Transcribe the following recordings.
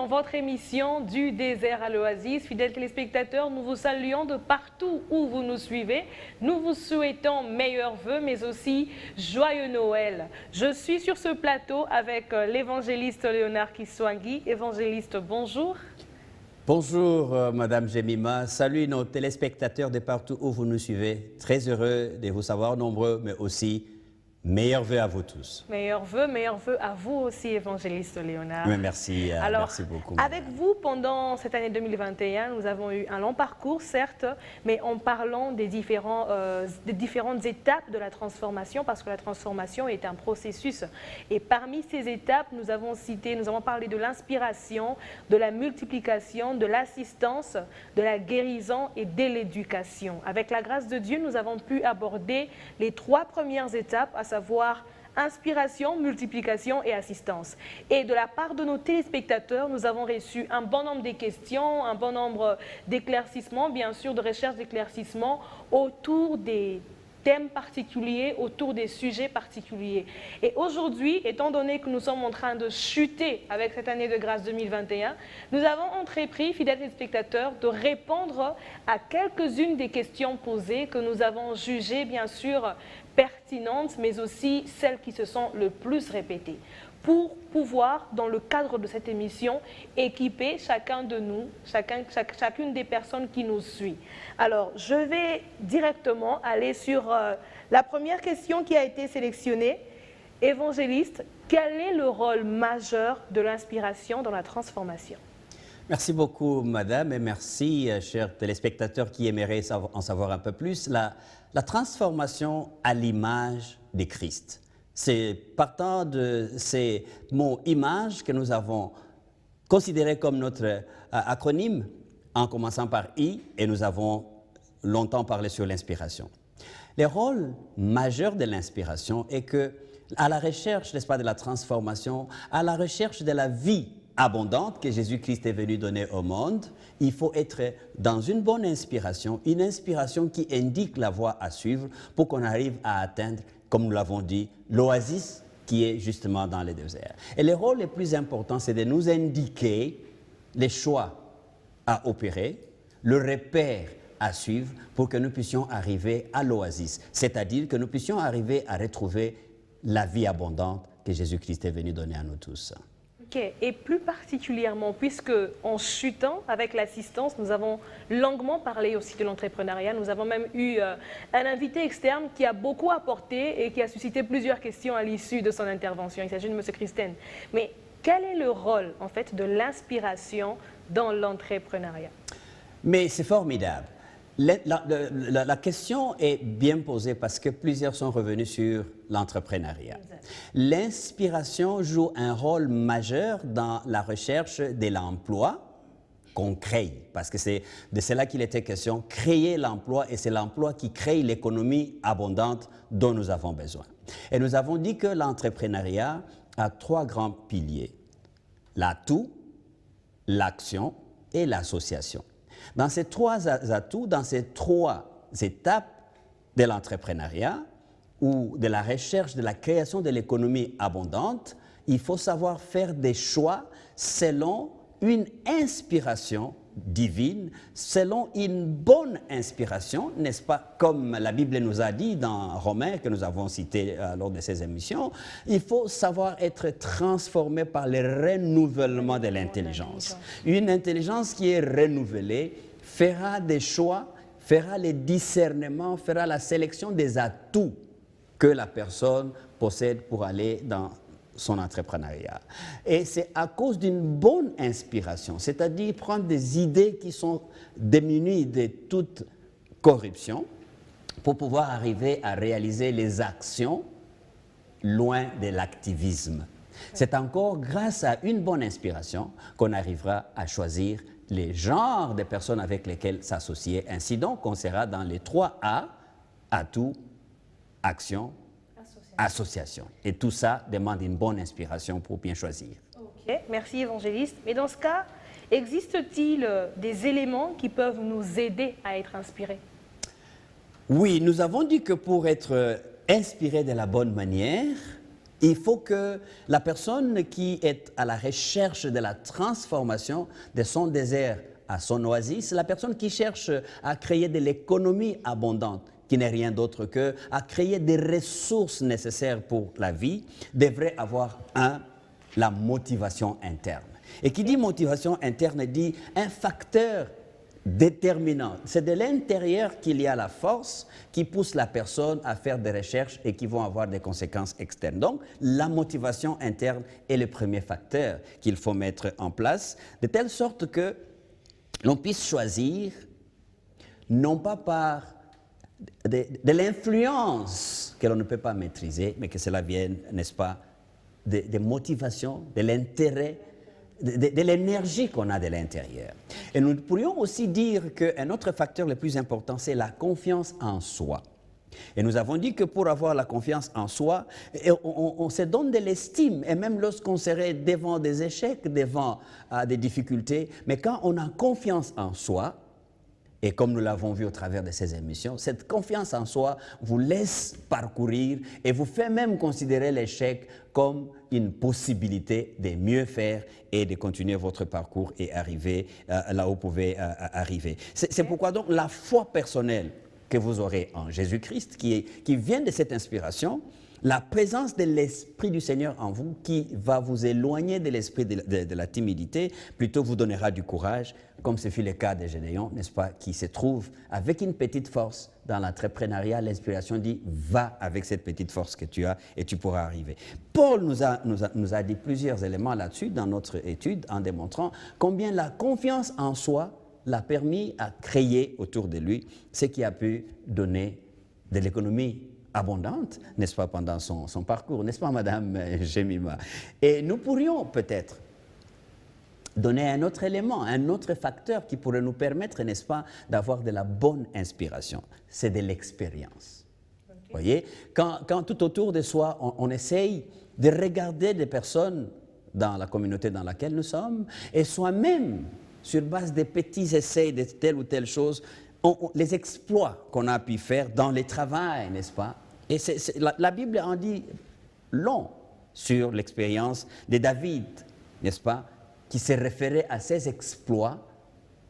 dans votre émission du désert à l'oasis. Fidèles téléspectateurs, nous vous saluons de partout où vous nous suivez. Nous vous souhaitons meilleurs vœux, mais aussi joyeux Noël. Je suis sur ce plateau avec l'évangéliste Léonard Kiswangi. Évangéliste, bonjour. Bonjour Madame Jemima, salut nos téléspectateurs de partout où vous nous suivez. Très heureux de vous savoir nombreux, mais aussi meilleurs vœux à vous tous. Meilleurs vœux à vous aussi, évangéliste Léonard. Mais merci, Alors, merci beaucoup. Avec vous, pendant cette année 2021, nous avons eu un long parcours, certes, mais en parlant des différentes étapes de la transformation, parce que la transformation est un processus. Et parmi ces étapes, nous avons parlé de l'inspiration, de la multiplication, de l'assistance, de la guérison et de l'éducation. Avec la grâce de Dieu, nous avons pu aborder les 3 premières étapes, à savoir inspiration, multiplication et assistance. Et de la part de nos téléspectateurs, nous avons reçu un bon nombre de questions, un bon nombre d'éclaircissements, bien sûr, de recherches d'éclaircissements autour des thèmes particuliers, autour des sujets particuliers. Et aujourd'hui, étant donné que nous sommes en train de chuter avec cette année de grâce 2021, nous avons entrepris, fidèles téléspectateurs, de répondre à quelques-unes des questions posées que nous avons jugées, bien sûr, pertinentes, mais aussi celles qui se sont le plus répétées, pour pouvoir, dans le cadre de cette émission, équiper chacun de nous, chacune des personnes qui nous suit. Alors, je vais directement aller sur la première question qui a été sélectionnée. Évangéliste, quel est le rôle majeur de l'inspiration dans la transformation? Merci beaucoup, madame, et merci, chers téléspectateurs qui aimeraient en savoir un peu plus. La transformation à l'image de Christ. C'est partant de ces mots images que nous avons considérés comme notre acronyme, en commençant par I, et nous avons longtemps parlé sur l'inspiration. Le rôle majeur de l'inspiration est que, à la recherche, n'est-ce pas, de la transformation, à la recherche de la vie abondante que Jésus-Christ est venu donner au monde, il faut être dans une bonne inspiration, une inspiration qui indique la voie à suivre pour qu'on arrive à atteindre, comme nous l'avons dit, l'oasis qui est justement dans le désert. Et le rôle le plus important, c'est de nous indiquer les choix à opérer, le repère à suivre pour que nous puissions arriver à l'oasis, c'est-à-dire que nous puissions arriver à retrouver la vie abondante que Jésus-Christ est venu donner à nous tous. Okay. Et plus particulièrement, puisque en chutant avec l'assistance, nous avons longuement parlé aussi de l'entrepreneuriat. Nous avons même eu un invité externe qui a beaucoup apporté et qui a suscité plusieurs questions à l'issue de son intervention. Il s'agit de M. Christen. Mais quel est le rôle, en fait, de l'inspiration dans l'entrepreneuriat? Mais c'est formidable. La question est bien posée parce que plusieurs sont revenus sur l'entrepreneuriat. L'inspiration joue un rôle majeur dans la recherche de l'emploi qu'on crée, parce que c'est de cela qu'il était question, créer l'emploi, et c'est l'emploi qui crée l'économie abondante dont nous avons besoin. Et nous avons dit que l'entrepreneuriat a 3 grands piliers: l'atout, l'action et l'association. Dans ces 3 atouts, dans ces 3 étapes de l'entrepreneuriat ou de la recherche de la création de l'économie abondante, il faut savoir faire des choix selon une inspiration divine, selon une bonne inspiration, n'est-ce pas, comme la Bible nous a dit dans Romains, que nous avons cité lors de ces émissions. Il faut savoir être transformé par le renouvellement de l'intelligence. Une intelligence qui est renouvelée fera des choix, fera les discernements, fera la sélection des atouts que la personne possède pour aller dans son entrepreneuriat. Et c'est à cause d'une bonne inspiration, c'est-à-dire prendre des idées qui sont démunies de toute corruption pour pouvoir arriver à réaliser les actions loin de l'activisme. C'est encore grâce à une bonne inspiration qu'on arrivera à choisir les genres de personnes avec lesquelles s'associer. Ainsi donc, on sera dans les 3 A, atout, action, association. Et tout ça demande une bonne inspiration pour bien choisir. Ok, merci évangéliste. Mais dans ce cas, existe-t-il des éléments qui peuvent nous aider à être inspirés? Oui, nous avons dit que pour être inspiré de la bonne manière, Il faut que la personne qui est à la recherche de la transformation de son désert à son oasis, la personne qui cherche à créer de l'économie abondante, qui n'est rien d'autre que à créer des ressources nécessaires pour la vie, devrait avoir la motivation interne. Et qui dit motivation interne dit un facteur déterminant. C'est de l'intérieur qu'il y a la force qui pousse la personne à faire des recherches et qui vont avoir des conséquences externes. Donc, la motivation interne est le premier facteur qu'il faut mettre en place, de telle sorte que l'on puisse choisir, non pas par de l'influence que l'on ne peut pas maîtriser, mais que cela vienne, n'est-ce pas, des motivations, de l'intérêt, de l'énergie qu'on a de l'intérieur. Et nous pourrions aussi dire qu'un autre facteur le plus important, c'est la confiance en soi. Et nous avons dit que pour avoir la confiance en soi, on se donne de l'estime, et même lorsqu'on serait devant des échecs, devant des difficultés, mais quand on a confiance en soi, et comme nous l'avons vu au travers de ces émissions, cette confiance en soi vous laisse parcourir et vous fait même considérer l'échec comme une possibilité de mieux faire et de continuer votre parcours et arriver là où vous pouvez arriver. C'est pourquoi donc la foi personnelle que vous aurez en Jésus-Christ, qui vient de cette inspiration, la présence de l'Esprit du Seigneur en vous qui va vous éloigner de l'esprit de la timidité, plutôt vous donnera du courage, comme ce fut le cas de Gédéon, n'est-ce pas, qui se trouve avec une petite force dans l'entrepreneuriat. L'inspiration dit, va avec cette petite force que tu as et tu pourras arriver. Paul nous a dit plusieurs éléments là-dessus dans notre étude en démontrant combien la confiance en soi l'a permis à créer autour de lui ce qui a pu donner de l'économie abondante, n'est-ce pas, pendant son parcours, n'est-ce pas, Madame Jemima? Et nous pourrions peut-être donner un autre élément, un autre facteur qui pourrait nous permettre, n'est-ce pas, d'avoir de la bonne inspiration. C'est de l'expérience. Okay. Vous voyez, quand tout autour de soi, on essaye de regarder des personnes dans la communauté dans laquelle nous sommes, et soi-même, sur base des petits essais de telle ou telle chose, les exploits qu'on a pu faire dans le travail, n'est-ce pas? Et la Bible en dit long sur l'expérience de David, n'est-ce pas, qui s'est référé à ses exploits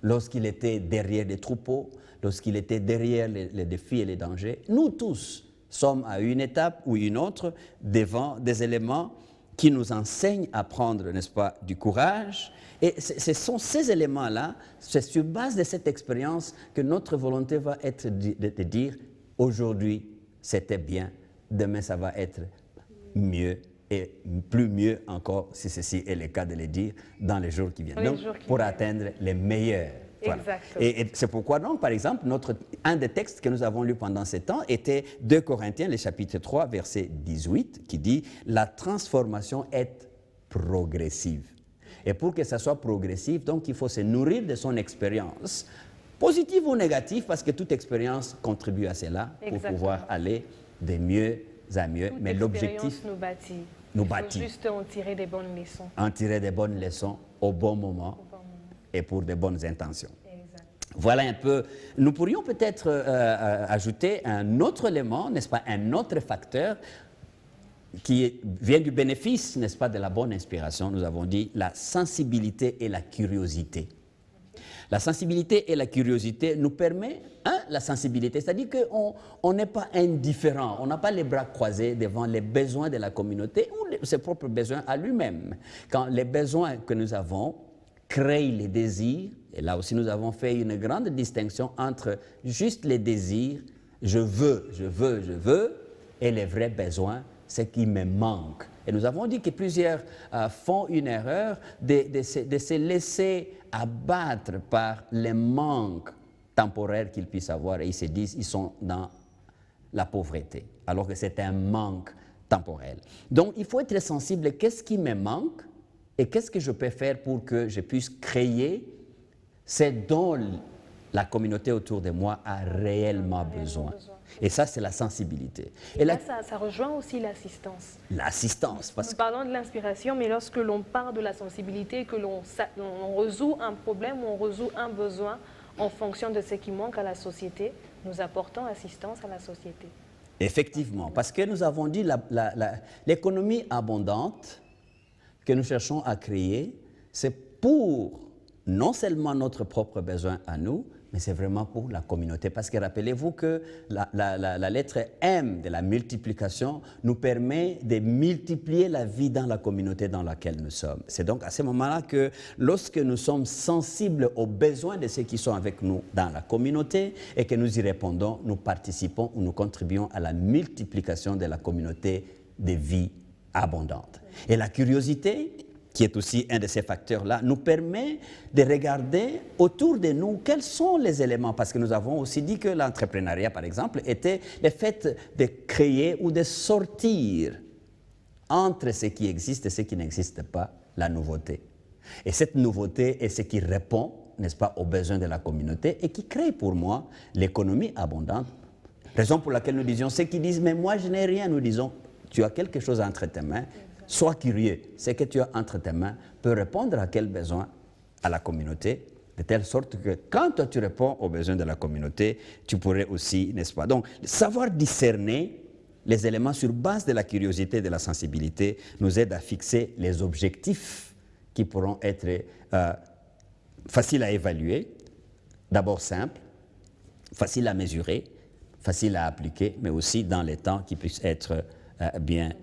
lorsqu'il était derrière les troupeaux, lorsqu'il était derrière les défis et les dangers. Nous tous sommes à une étape ou une autre devant des éléments qui nous enseignent à prendre, n'est-ce pas, du courage. Et ce sont ces éléments-là, c'est sur base de cette expérience que notre volonté va être de dire aujourd'hui, c'était bien, demain ça va être mieux et plus mieux encore, si ceci est le cas de le dire, dans les jours qui viennent. Donc, pour atteindre les meilleurs. Voilà. Et c'est pourquoi donc, par exemple, un des textes que nous avons lus pendant ces temps était 2 Corinthiens, le chapitre 3, verset 18, qui dit « La transformation est progressive ». Et pour que ça soit progressif, donc il faut se nourrir de son expérience, positive ou négative, parce que toute expérience contribue à cela pour pouvoir aller de mieux à mieux. Toute mais l'objectif nous bâtit. Il faut juste en tirer des bonnes leçons. En tirer des bonnes leçons au bon moment et pour de bonnes intentions. Exact. Voilà un peu. Nous pourrions peut-être ajouter un autre élément, n'est-ce pas, un autre facteur qui vient du bénéfice, n'est-ce pas, de la bonne inspiration. Nous avons dit la sensibilité et la curiosité. La sensibilité et la curiosité nous permettent, la sensibilité, c'est-à-dire qu'on n'est pas indifférent, on n'a pas les bras croisés devant les besoins de la communauté ou ses propres besoins à lui-même. Quand les besoins que nous avons créent les désirs, et là aussi nous avons fait une grande distinction entre juste les désirs, je veux, et les vrais besoins, ce qui me manque. Et nous avons dit que plusieurs font une erreur de se laisser abattre par les manques temporaires qu'ils puissent avoir et ils se disent qu'ils sont dans la pauvreté, alors que c'est un manque temporel. Donc, il faut être sensible à qu'est-ce qui me manque et qu'est-ce que je peux faire pour que je puisse créer ce dont la communauté autour de moi a réellement besoin. Et ça, c'est la sensibilité. Et là, ça rejoint aussi l'assistance. L'assistance. Nous parlons de l'inspiration, mais lorsque l'on parle de la sensibilité, que l'on résout un problème ou on résout un besoin en fonction de ce qui manque à la société, nous apportons assistance à la société. Effectivement, parce que nous avons dit l'économie abondante que nous cherchons à créer, c'est pour non seulement notre propre besoin à nous, mais c'est vraiment pour la communauté. Parce que rappelez-vous que la lettre M de la multiplication nous permet de multiplier la vie dans la communauté dans laquelle nous sommes. C'est donc à ce moment-là que lorsque nous sommes sensibles aux besoins de ceux qui sont avec nous dans la communauté et que nous y répondons, nous participons ou nous contribuons à la multiplication de la communauté de vie abondante. Et la curiosité, qui est aussi un de ces facteurs-là, nous permet de regarder autour de nous quels sont les éléments, parce que nous avons aussi dit que l'entrepreneuriat, par exemple, était le fait de créer ou de sortir entre ce qui existe et ce qui n'existe pas, la nouveauté. Et cette nouveauté est ce qui répond, n'est-ce pas, aux besoins de la communauté et qui crée pour moi l'économie abondante. Raison pour laquelle nous disions, ceux qui disent « mais moi je n'ai rien », nous disons « tu as quelque chose entre tes mains ». Sois curieux, ce que tu as entre tes mains peut répondre à quel besoin à la communauté, de telle sorte que quand toi tu réponds aux besoins de la communauté, tu pourrais aussi, n'est-ce pas? Donc, savoir discerner les éléments sur base de la curiosité et de la sensibilité nous aide à fixer les objectifs qui pourront être faciles à évaluer, d'abord simples, faciles à mesurer, faciles à appliquer, mais aussi dans les temps qui puissent être bien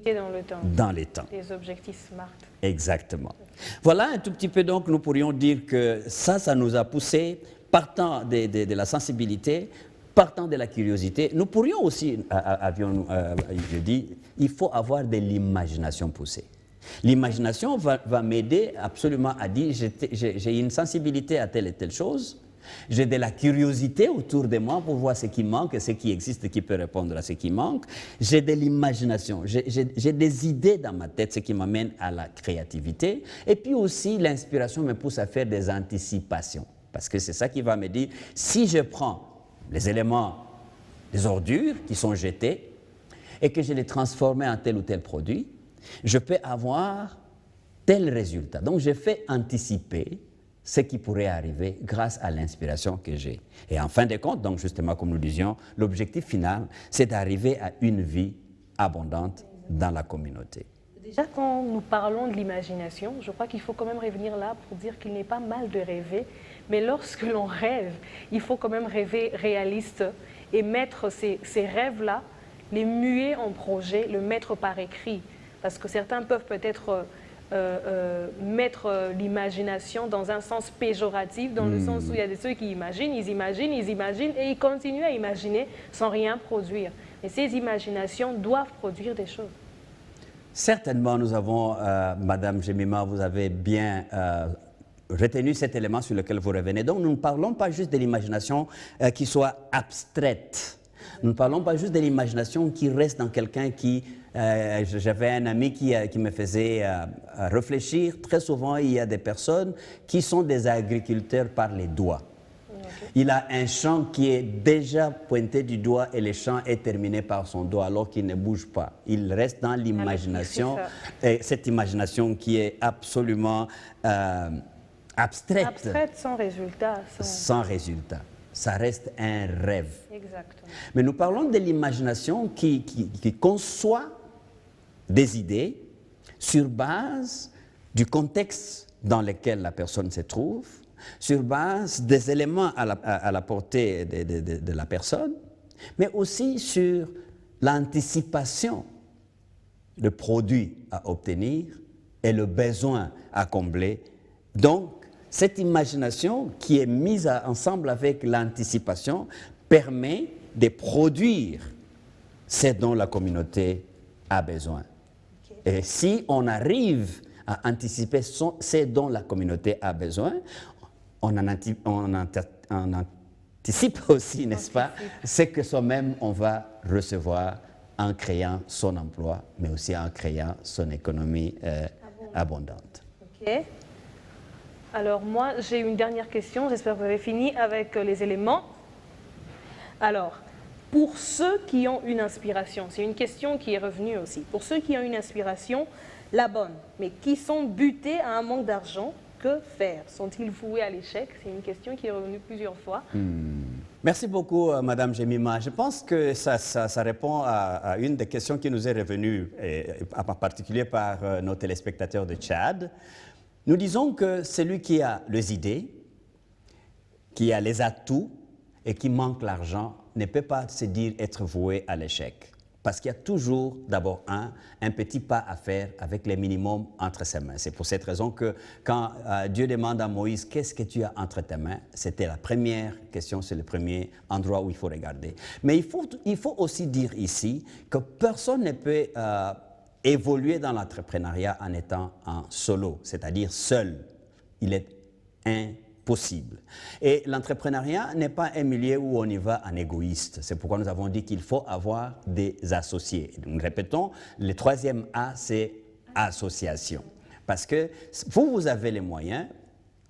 dans le temps. Dans les temps. Les objectifs SMART. Exactement. Voilà un tout petit peu donc, nous pourrions dire que ça nous a poussé, partant de la sensibilité, partant de la curiosité. Nous pourrions aussi, je dis, il faut avoir de l'imagination poussée. L'imagination va m'aider absolument à dire, j'ai une sensibilité à telle et telle chose, j'ai de la curiosité autour de moi pour voir ce qui manque et ce qui existe qui peut répondre à ce qui manque. J'ai de l'imagination, j'ai des idées dans ma tête, ce qui m'amène à la créativité. Et puis aussi, l'inspiration me pousse à faire des anticipations. Parce que c'est ça qui va me dire, si je prends les éléments, les ordures qui sont jetées et que je les transforme en tel ou tel produit, je peux avoir tel résultat. Donc, je fais anticiper ce qui pourrait arriver grâce à l'inspiration que j'ai. Et en fin de compte, donc justement comme nous disions, l'objectif final, c'est d'arriver à une vie abondante dans la communauté. Déjà, quand nous parlons de l'imagination, je crois qu'il faut quand même revenir là pour dire qu'il n'est pas mal de rêver, mais lorsque l'on rêve, il faut quand même rêver réaliste et mettre ces rêves-là, les muer en projet, le mettre par écrit. Parce que certains peuvent peut-être mettre l'imagination dans un sens péjoratif, dans le sens où il y a ceux qui imaginent et ils continuent à imaginer sans rien produire. Et ces imaginations doivent produire des choses. Certainement, nous avons, Madame Jemima, vous avez bien retenu cet élément sur lequel vous revenez. Donc, nous ne parlons pas juste de l'imagination qui soit abstraite. Nous ne parlons pas juste de l'imagination qui reste dans quelqu'un qui... J'avais un ami qui me faisait réfléchir. Très souvent, il y a des personnes qui sont des agriculteurs par les doigts. Okay. Il a un champ qui est déjà pointé du doigt et le champ est terminé par son doigt alors qu'il ne bouge pas. Il reste dans l'imagination. Et cette imagination qui est absolument abstraite. Abstraite, sans résultat. Sans résultat. Ça reste un rêve. Exactement. Mais nous parlons de l'imagination qui conçoit des idées sur base du contexte dans lequel la personne se trouve, sur base des éléments à la portée de la personne, mais aussi sur l'anticipation de produits à obtenir et le besoin à combler. Donc, cette imagination qui est mise ensemble avec l'anticipation permet de produire ce dont la communauté a besoin. Okay. Et si on arrive à anticiper ce dont la communauté a besoin, on anticipe aussi, n'est-ce pas, ce que soi-même on va recevoir en créant son emploi, mais aussi en créant son économie abondante. Okay. Alors moi, j'ai une dernière question, j'espère que vous avez fini avec les éléments. Alors, pour ceux qui ont une inspiration, c'est une question qui est revenue aussi, pour ceux qui ont une inspiration, la bonne, mais qui sont butés à un manque d'argent, que faire? Sont-ils voués à l'échec? C'est une question qui est revenue plusieurs fois. Merci beaucoup, Madame Jemima. Je pense que ça répond à une des questions qui nous est revenue, et en particulier par nos téléspectateurs de Tchad. Nous disons que celui qui a les idées, qui a les atouts et qui manque l'argent ne peut pas se dire être voué à l'échec. Parce qu'il y a toujours, d'abord, un petit pas à faire avec les minimums entre ses mains. C'est pour cette raison que quand Dieu demande à Moïse « Qu'est-ce que tu as entre tes mains ?» C'était la première question, c'est le premier endroit où il faut regarder. Mais il faut aussi dire ici que personne ne peut évoluer dans l'entrepreneuriat en étant en solo, c'est-à-dire seul. Il est impossible. Et l'entrepreneuriat n'est pas un milieu où on y va en égoïste. C'est pourquoi nous avons dit qu'il faut avoir des associés. Nous répétons, le troisième A, c'est association. Parce que vous avez les moyens,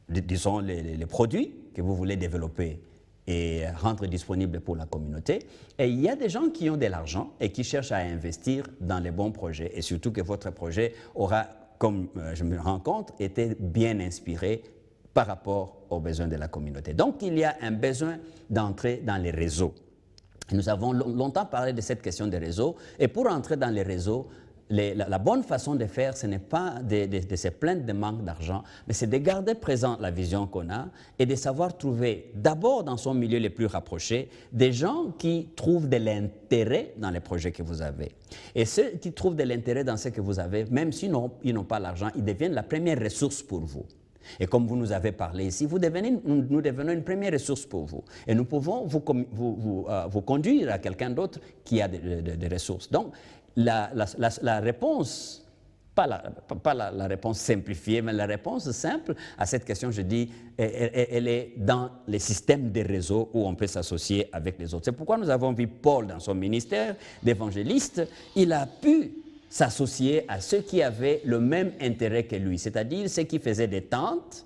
disons les produits que vous voulez développer et rendre disponibles pour la communauté. Et il y a des gens qui ont de l'argent et qui cherchent à investir dans les bons projets. Et surtout que votre projet aura, comme je me rends compte, été bien inspiré par rapport aux besoins de la communauté. Donc, il y a un besoin d'entrer dans les réseaux. Nous avons longtemps parlé de cette question des réseaux. Et pour entrer dans les réseaux, la bonne façon de faire, ce n'est pas de se plaindre de manque d'argent, mais c'est de garder présent la vision qu'on a et de savoir trouver, d'abord dans son milieu le plus rapproché, des gens qui trouvent de l'intérêt dans les projets que vous avez. Et ceux qui trouvent de l'intérêt dans ce que vous avez, même s'ils n'ont pas l'argent, ils deviennent la première ressource pour vous. Et comme vous nous avez parlé ici, nous devenons une première ressource pour vous. Et nous pouvons vous conduire à quelqu'un d'autre qui a des ressources. Donc, la réponse, pas la réponse simplifiée, mais la réponse simple à cette question, je dis, elle est dans les systèmes des réseaux où on peut s'associer avec les autres. C'est pourquoi nous avons vu Paul dans son ministère d'évangéliste, il a pu s'associer à ceux qui avaient le même intérêt que lui, c'est-à-dire ceux qui faisaient des tentes,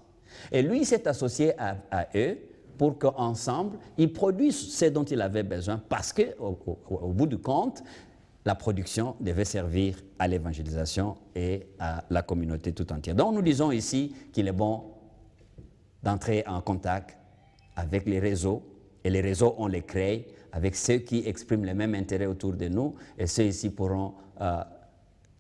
et lui s'est associé à eux pour qu'ensemble, ils produisent ce dont il avait besoin, parce qu'au bout du compte, la production devait servir à l'évangélisation et à la communauté tout entière. Donc nous disons ici qu'il est bon d'entrer en contact avec les réseaux, et les réseaux, on les crée avec ceux qui expriment le même intérêt autour de nous, et ceux ici pourront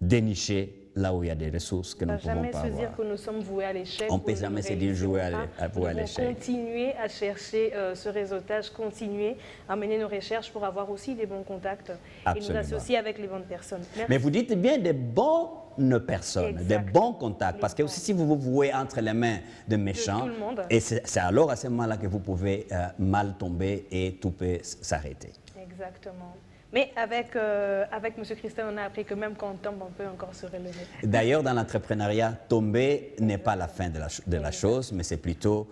dénicher là où il y a des ressources que nous ne pouvons pas avoir. On ne peut jamais se dire que nous sommes voués à l'échec. On ne peut jamais se dire voués à l'échec. Nous devons continuer à chercher ce réseautage, continuer à mener nos recherches pour avoir aussi des bons contacts. Absolument. Et nous associer avec les bonnes personnes. Merci. Mais vous dites bien des bonnes personnes, des bons contacts, parce que aussi si vous vous vouez entre les mains de méchants, tout le monde. Et c'est alors à ce moment-là que vous pouvez mal tomber et tout peut s'arrêter. Exactement. Mais avec M. Christian, on a appris que même quand on tombe, on peut encore se relever. D'ailleurs, dans l'entrepreneuriat, tomber n'est pas la fin de la chose, mais c'est plutôt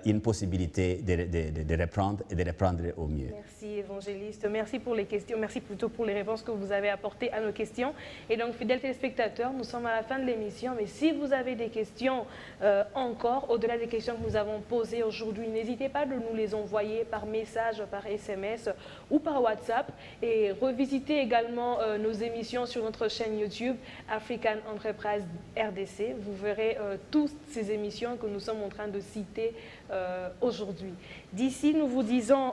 une possibilité de reprendre et de reprendre au mieux. Merci, évangéliste. Merci pour les questions. Merci plutôt pour les réponses que vous avez apportées à nos questions. Et donc, fidèles téléspectateurs, nous sommes à la fin de l'émission. Mais si vous avez des questions encore, au-delà des questions que nous avons posées aujourd'hui, n'hésitez pas de nous les envoyer par message, par SMS ou par WhatsApp. Et revisitez également nos émissions sur notre chaîne YouTube, African Enterprise RDC. Vous verrez toutes ces émissions que nous sommes en train de citer aujourd'hui. D'ici, nous vous disons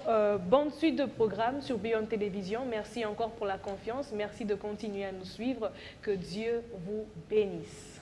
bonne suite de programme sur Beyond Télévision. Merci encore pour la confiance. Merci de continuer à nous suivre. Que Dieu vous bénisse.